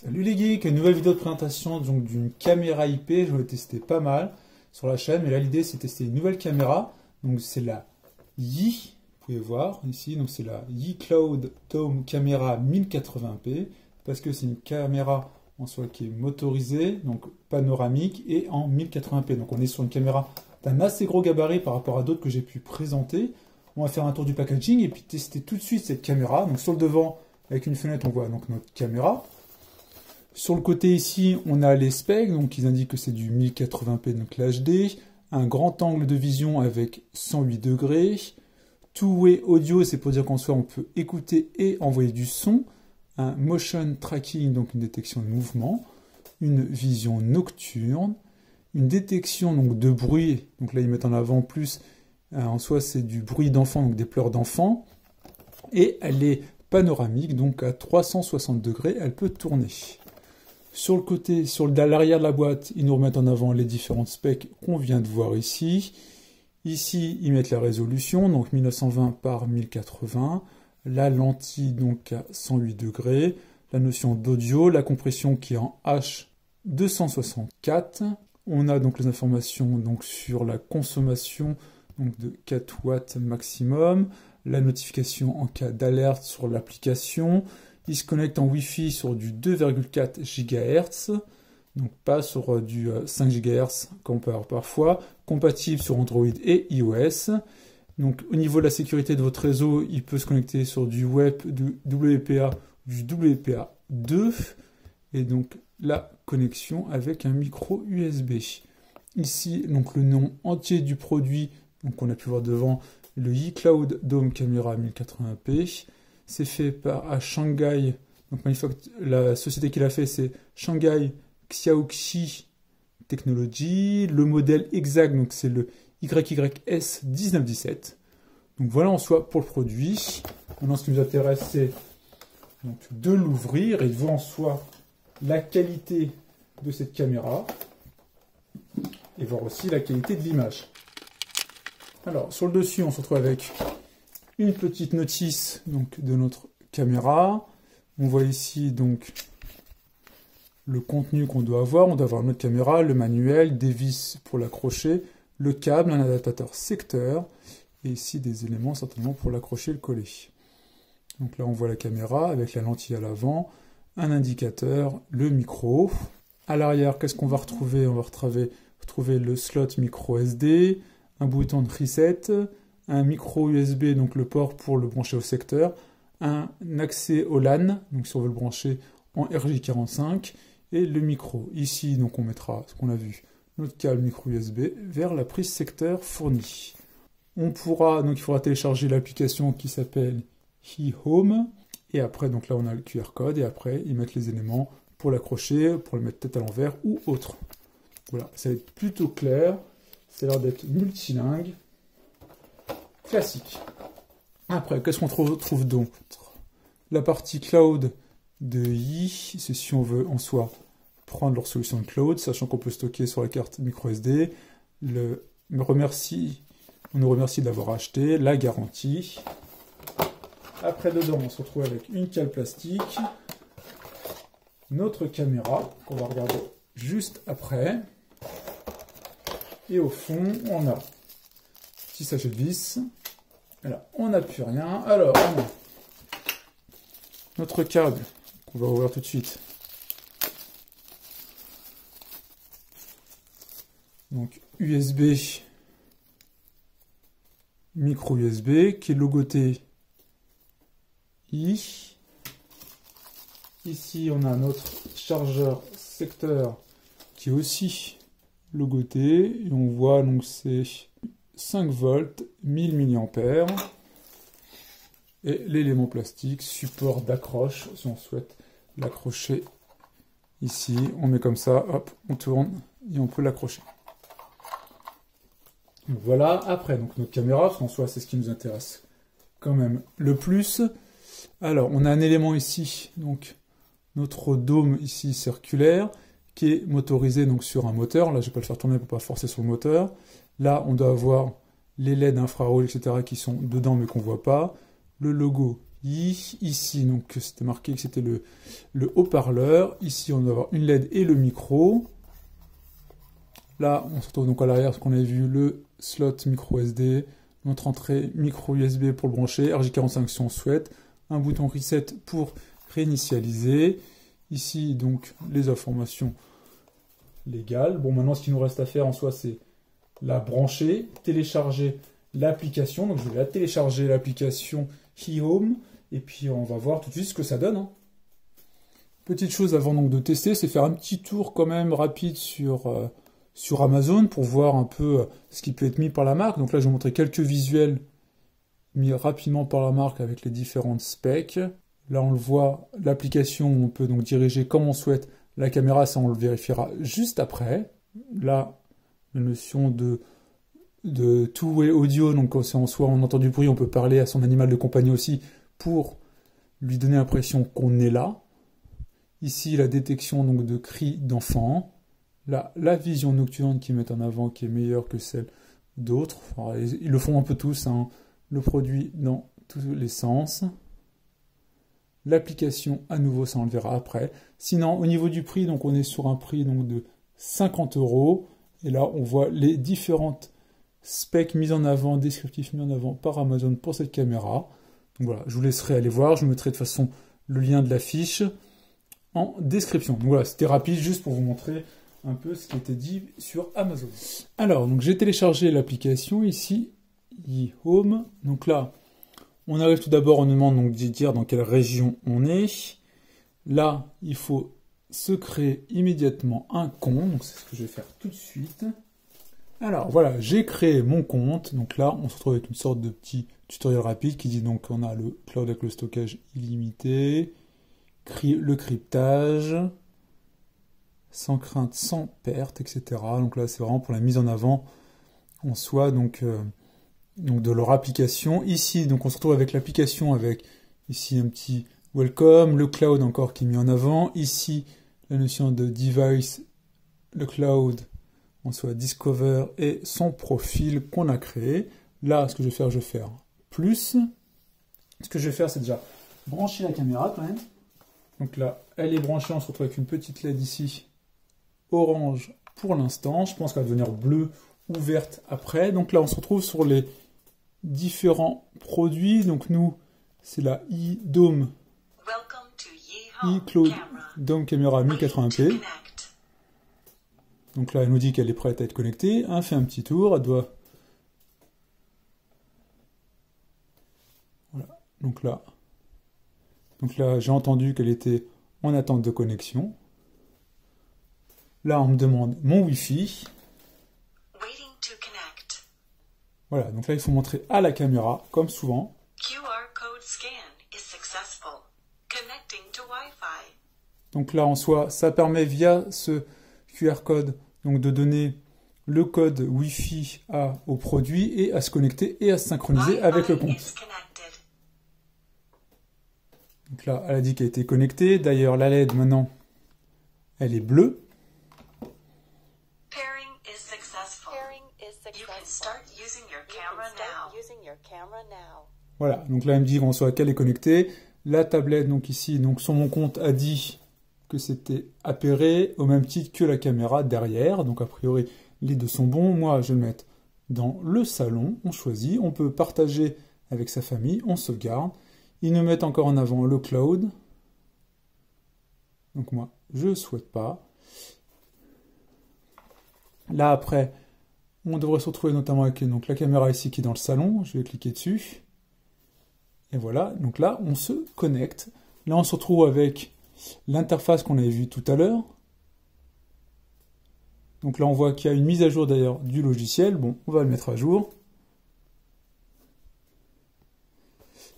Salut les geeks, une nouvelle vidéo de présentation donc d'une caméra IP. Je vais tester pas mal sur la chaîne, mais là l'idée c'est de tester une nouvelle caméra. Donc c'est la Yi, vous pouvez voir ici, donc c'est la Yi Cloud Dome Camera 1080p, parce que c'est une caméra en soi qui est motorisée, donc panoramique et en 1080p. Donc on est sur une caméra d'un assez gros gabarit par rapport à d'autres que j'ai pu présenter. On va faire un tour du packaging et puis tester tout de suite cette caméra. Donc sur le devant, avec une fenêtre, on voit donc notre caméra. Sur le côté ici, on a les specs, donc ils indiquent que c'est du 1080p, donc l'HD, un grand angle de vision avec 108 degrés, two-way audio, c'est pour dire qu'en soi on peut écouter et envoyer du son, un motion tracking, donc une détection de mouvement, une vision nocturne, une détection donc de bruit, donc là ils mettent en avant plus, en soi c'est du bruit d'enfant, donc des pleurs d'enfant, et elle est panoramique, donc à 360 degrés, elle peut tourner. Sur le côté, à l'arrière de la boîte, ils nous remettent en avant les différentes specs qu'on vient de voir ici. Ici, ils mettent la résolution, donc 1920 par 1080. La lentille, donc à 108 degrés. La notion d'audio, la compression qui est en H264. On a donc les informations donc, sur la consommation donc, de 4 watts maximum. La notification en cas d'alerte sur l'application. Il se connecte en Wi-Fi sur du 2,4 GHz, donc pas sur du 5 GHz comme on peut avoir parfois, compatible sur Android et iOS. Donc au niveau de la sécurité de votre réseau, il peut se connecter sur du web, du WPA, du WPA2, et donc la connexion avec un micro USB. Ici, donc le nom entier du produit, donc on a pu voir devant, le Yi Cloud Dome Camera 1080p. C'est fait par Shanghai, donc la société qui l'a fait c'est Shanghai Xiaoxi Technology. Le modèle exact donc c'est le YYS 1917. Donc voilà en soi pour le produit. Maintenant ce qui nous intéresse c'est donc, de l'ouvrir et de voir en soi la qualité de cette caméra et voir aussi la qualité de l'image. Alors sur le dessus on se retrouve avec une petite notice donc, de notre caméra. On voit ici donc le contenu qu'on doit avoir. On doit avoir notre caméra, le manuel, des vis pour l'accrocher, le câble, un adaptateur secteur, et ici des éléments certainement pour l'accrocher et le coller. Donc là on voit la caméra avec la lentille à l'avant, un indicateur, le micro. À l'arrière, qu'est-ce qu'on va retrouver? On va retrouver le slot micro SD, un bouton de reset, un micro USB, donc le port pour le brancher au secteur, un accès au LAN, donc si on veut le brancher en RJ45, et le micro. Ici, donc on mettra ce qu'on a vu, notre câble micro USB vers la prise secteur fournie. Il faudra télécharger l'application qui s'appelle eHome, et après, donc là on a le QR code, et après ils mettent les éléments pour l'accrocher, pour le mettre tête à l'envers ou autre. Voilà, ça va être plutôt clair, ça a l'air d'être multilingue. Classique. Après, qu'est-ce qu'on retrouve donc? La partie cloud de Yi, c'est si on veut en soi prendre leur solution de cloud, sachant qu'on peut stocker sur la carte microSD. On nous remercie d'avoir acheté, la garantie. Après, dedans, on se retrouve avec une cale plastique, notre caméra, qu'on va regarder juste après. Et au fond, on a petit sachet de vis. Là, on n'a plus rien. Alors, on a notre câble qu'on va ouvrir tout de suite. Donc, USB, micro USB, qui est logoté I. Ici, on a notre chargeur secteur qui est aussi logoté. Et on voit, donc, c'est 5 volts, 1000 mAh, et l'élément plastique, support d'accroche, si on souhaite l'accrocher ici, on met comme ça, hop, on tourne, et on peut l'accrocher. Voilà, après, donc notre caméra, parce qu'en soi, c'est ce qui nous intéresse quand même le plus. Alors, on a un élément ici, donc notre dôme ici circulaire, qui est motorisé donc sur un moteur. Là, je ne vais pas le faire tourner pour ne pas forcer sur le moteur. Là, on doit avoir les LED infrarouges, etc. qui sont dedans mais qu'on ne voit pas. Le logo Ici, donc c'était marqué que c'était le haut-parleur. Ici, on va avoir une LED et le micro. Là, on se retrouve donc à l'arrière, ce qu'on a vu, le slot micro SD, notre entrée micro USB pour le brancher, RJ45 si on souhaite, un bouton reset pour réinitialiser. Ici, donc, les informations légales. Bon, maintenant, ce qu'il nous reste à faire en soi, c'est la brancher, télécharger l'application. Donc, je vais la télécharger, l'application eHome, et puis on va voir tout de suite ce que ça donne. Petite chose avant donc de tester, c'est faire un petit tour quand même rapide sur Amazon pour voir un peu ce qui peut être mis par la marque. Donc là, je vais vous montrer quelques visuels mis rapidement par la marque avec les différentes specs. Là, on le voit, l'application, on peut donc diriger comme on souhaite la caméra, ça on le vérifiera juste après. Là, la notion de two-way audio, donc quand c'est en soi, on entend du bruit, on peut parler à son animal de compagnie aussi pour lui donner l'impression qu'on est là. Ici, la détection donc de cris d'enfants. Là, la vision nocturne qu'ils mettent en avant qui est meilleure que celle d'autres. Enfin, ils le font un peu tous, hein. Le produit dans tous les sens. L'application, à nouveau, ça on le verra après. Sinon, au niveau du prix, donc on est sur un prix donc, de 50 €. Et là, on voit les différentes specs mises en avant, descriptifs mis en avant par Amazon pour cette caméra. Donc voilà, je vous laisserai aller voir. Je vous mettrai de toute façon le lien de la fiche en description. Donc voilà, c'était rapide juste pour vous montrer un peu ce qui était dit sur Amazon. Alors, donc j'ai téléchargé l'application ici, eHome. Donc là, on arrive tout d'abord, on nous demande donc de dire dans quelle région on est. Là, il faut se créer immédiatement un compte. Donc c'est ce que je vais faire tout de suite. Alors voilà, j'ai créé mon compte. Donc là, on se retrouve avec une sorte de petit tutoriel rapide qui dit donc qu'on a le cloud avec le stockage illimité, le cryptage, sans crainte, sans perte, etc. Donc là, c'est vraiment pour la mise en avant en soi donc de leur application. Ici, donc on se retrouve avec l'application avec ici un petit welcome, le cloud encore qui est mis en avant. Ici, la notion de device, le cloud en soi discover et son profil qu'on a créé. Là, ce que je vais faire plus. Ce que je vais faire, c'est déjà brancher la caméra quand même. Donc là, elle est branchée, on se retrouve avec une petite LED ici, orange pour l'instant. Je pense qu'elle va devenir bleue ou verte après. Donc là, on se retrouve sur les différents produits. Donc nous, c'est la eDome eCloud Dome Camera 1080p. Donc là, elle nous dit qu'elle est prête à être connectée. Elle fait un petit tour. Elle doit... Voilà. Donc là, j'ai entendu qu'elle était en attente de connexion. Là, on me demande mon Wi-Fi. Voilà, donc là, il faut montrer à la caméra, comme souvent. Donc là, en soi, ça permet via ce QR code donc de donner le code Wi-Fi au produit et à se connecter et à se synchroniser avec le compte. Donc là, elle a dit qu'elle était connectée. D'ailleurs, la LED, maintenant, elle est bleue. Voilà, donc là, elle me dit en soi qu'elle est connectée. La tablette, donc ici, donc sur mon compte, a dit que c'était appairé au même titre que la caméra derrière. Donc a priori, les deux sont bons. Moi, je vais le mettre dans le salon. On choisit. On peut partager avec sa famille. On sauvegarde. Ils nous mettent encore en avant le cloud. Donc moi, je ne souhaite pas. Là, après, on devrait se retrouver notamment avec donc, la caméra ici qui est dans le salon. Je vais cliquer dessus. Et voilà. Donc là, on se connecte. Là, on se retrouve avec l'interface qu'on avait vue tout à l'heure. Donc là, on voit qu'il y a une mise à jour d'ailleurs du logiciel. Bon, on va le mettre à jour.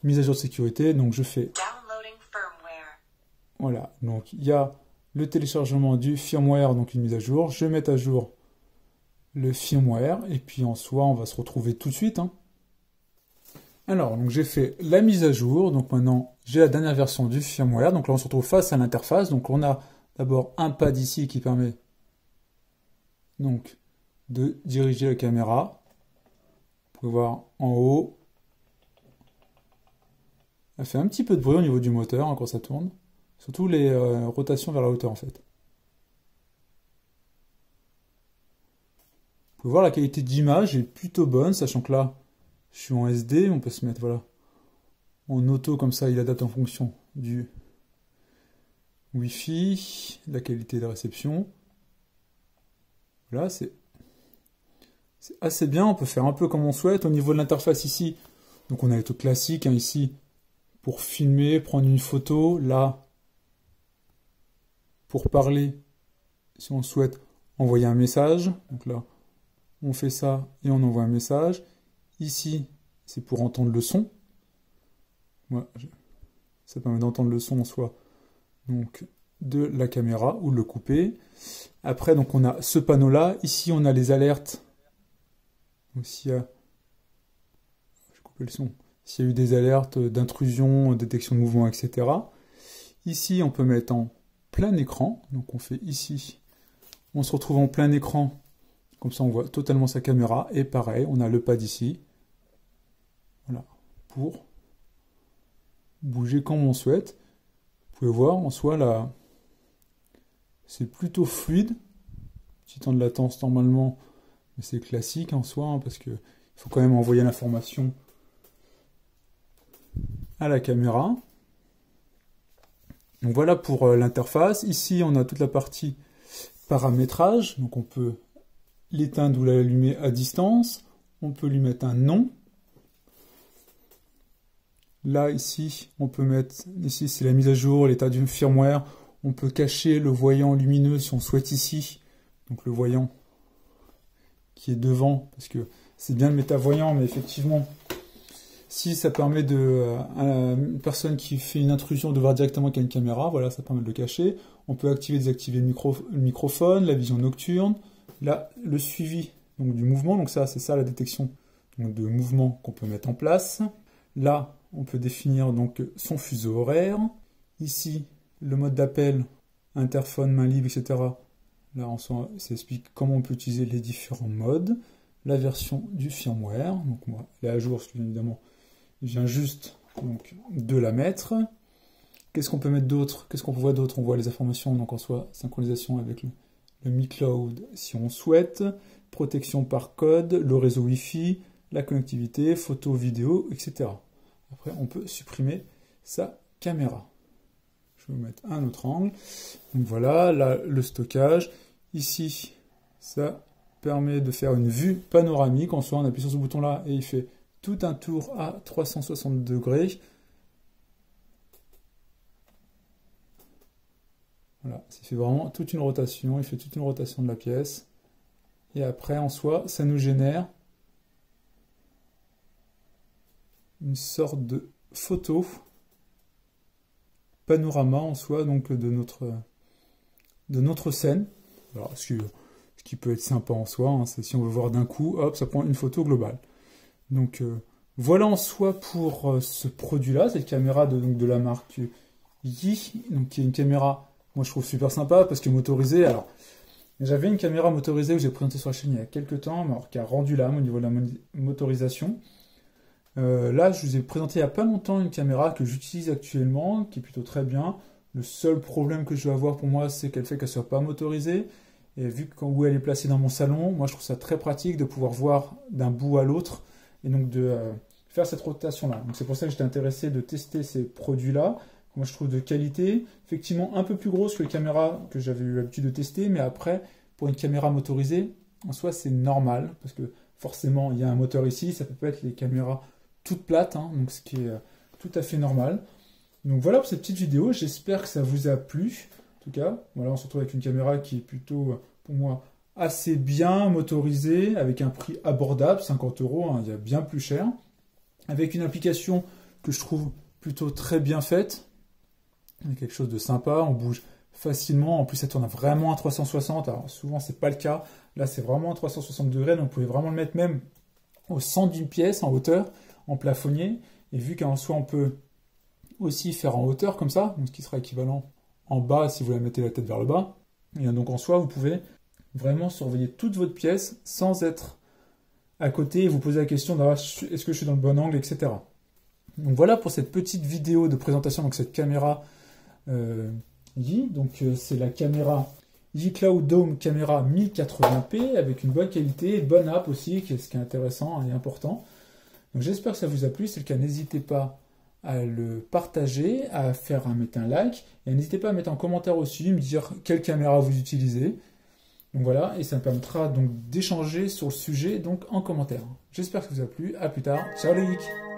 Mise à jour de sécurité. Donc je fais... Voilà. Donc il y a le téléchargement du firmware, donc une mise à jour. Je vais mettre à jour le firmware. Et puis en soi, on va se retrouver tout de suite. Alors, donc j'ai fait la mise à jour. Donc maintenant, j'ai la dernière version du firmware. Donc là, on se retrouve face à l'interface. Donc on a d'abord un pad ici qui permet donc de diriger la caméra. Vous pouvez voir en haut. Elle fait un petit peu de bruit au niveau du moteur hein, quand ça tourne. Surtout les rotations vers la hauteur en fait. Vous pouvez voir la qualité d'image est plutôt bonne, sachant que là, je suis en SD, on peut se mettre voilà, en auto comme ça, il adapte en fonction du Wi-Fi, la qualité de réception. Là, c'est assez bien, on peut faire un peu comme on souhaite. Au niveau de l'interface ici, donc on a les trucs classiques hein, ici, pour filmer, prendre une photo. Là, pour parler, si on souhaite envoyer un message. Donc là, on fait ça et on envoie un message. Ici, c'est pour entendre le son. Ouais, ça permet d'entendre le son en soi. Donc, de la caméra ou de le couper. Après, donc on a ce panneau-là. Ici, on a les alertes. Donc, s'il y a... Je vais couper le son. S'il y a eu des alertes d'intrusion, détection de mouvement, etc. Ici, on peut mettre en plein écran. Donc, on fait ici. On se retrouve en plein écran. Comme ça, on voit totalement sa caméra. Et pareil, on a le pad ici. Voilà. Pour bouger comme on souhaite. Vous pouvez voir, en soi, là, c'est plutôt fluide. Petit temps de latence normalement, mais c'est classique en soi, hein, parce qu'il faut quand même envoyer l'information à la caméra. Donc voilà pour l'interface. Ici, on a toute la partie paramétrage. Donc on peut l'éteindre ou l'allumer à distance. On peut lui mettre un nom. Là, ici, on peut mettre, ici c'est la mise à jour, l'état du firmware. On peut cacher le voyant lumineux si on souhaite ici. Donc le voyant qui est devant, parce que c'est bien le métavoyant, mais effectivement, si ça permet à une personne qui fait une intrusion de voir directement qu'il y a une caméra, voilà, ça permet de le cacher. On peut activer et désactiver le microphone, la vision nocturne, là, le suivi donc, du mouvement. Donc ça, c'est ça la détection donc, de mouvement qu'on peut mettre en place. Là, on peut définir donc son fuseau horaire. Ici, le mode d'appel, interphone, main libre, etc. Là, ça explique comment on peut utiliser les différents modes. La version du firmware. Donc, moi, elle est à jour, parce que, évidemment, je viens juste donc, de la mettre. Qu'est-ce qu'on peut mettre d'autre? Qu'est-ce qu'on voit d'autre? On voit les informations, donc en soi, synchronisation avec le Mi Cloud si on souhaite. Protection par code, le réseau Wi-Fi, la connectivité, photo, vidéo, etc. Après, on peut supprimer sa caméra. Je vais vous mettre un autre angle. Donc voilà, là, le stockage. Ici, ça permet de faire une vue panoramique. En soi, on appuie sur ce bouton-là et il fait tout un tour à 360 degrés. Voilà, il fait vraiment toute une rotation. Il fait toute une rotation de la pièce. Et après, en soi, ça nous génère une sorte de photo panorama en soi donc de notre scène. Alors, ce qui peut être sympa en soi, hein, c'est si on veut voir d'un coup, hop, ça prend une photo globale. Donc voilà en soi pour ce produit-là, cette caméra de la marque Yi, donc qui est une caméra, moi je trouve super sympa parce que motorisée. Alors, j'avais une caméra motorisée que j'ai présentée sur la chaîne il y a quelques temps, mais alors, qui a rendu l'âme au niveau de la motorisation. Là, je vous ai présenté il n'y a pas longtemps une caméra que j'utilise actuellement, qui est plutôt très bien. Le seul problème que je vais avoir pour moi, c'est qu'elle fait qu'elle ne soit pas motorisée. Et vu où elle est placée dans mon salon, moi je trouve ça très pratique de pouvoir voir d'un bout à l'autre et donc de faire cette rotation-là. Donc c'est pour ça que j'étais intéressé de tester ces produits-là. Moi je trouve de qualité, effectivement un peu plus grosse que les caméras que j'avais eu l'habitude de tester, mais après, pour une caméra motorisée, en soi c'est normal, parce que forcément il y a un moteur ici, ça peut pas être les caméras toutes plates, hein, donc ce qui est tout à fait normal. Donc voilà pour cette petite vidéo, j'espère que ça vous a plu. En tout cas, voilà, on se retrouve avec une caméra qui est plutôt, pour moi, assez bien motorisée, avec un prix abordable, 50 €, hein, il y a bien plus cher, avec une application que je trouve plutôt très bien faite, quelque chose de sympa, on bouge facilement, en plus ça tourne vraiment à 360, alors souvent c'est pas le cas, là c'est vraiment à 360 degrés, donc vous pouvez vraiment le mettre même au centre d'une pièce, en hauteur, en plafonnier, et vu qu'en soi on peut aussi faire en hauteur comme ça, donc ce qui sera équivalent en bas si vous la mettez la tête vers le bas, et donc en soi vous pouvez vraiment surveiller toute votre pièce sans être à côté et vous poser la question est-ce que je suis dans le bon angle, etc. Donc voilà pour cette petite vidéo de présentation, donc cette caméra Yi. Donc c'est la caméra Yi Cloud Dome caméra 1080p avec une bonne qualité, bonne app aussi, ce qui est intéressant et important. Donc j'espère que ça vous a plu. Si c'est le cas, n'hésitez pas à le partager, mettre un like, et n'hésitez pas à mettre en commentaire aussi, me dire quelle caméra vous utilisez. Donc voilà, et ça me permettra donc d'échanger sur le sujet donc en commentaire. J'espère que ça vous a plu. À plus tard. Ciao les geeks.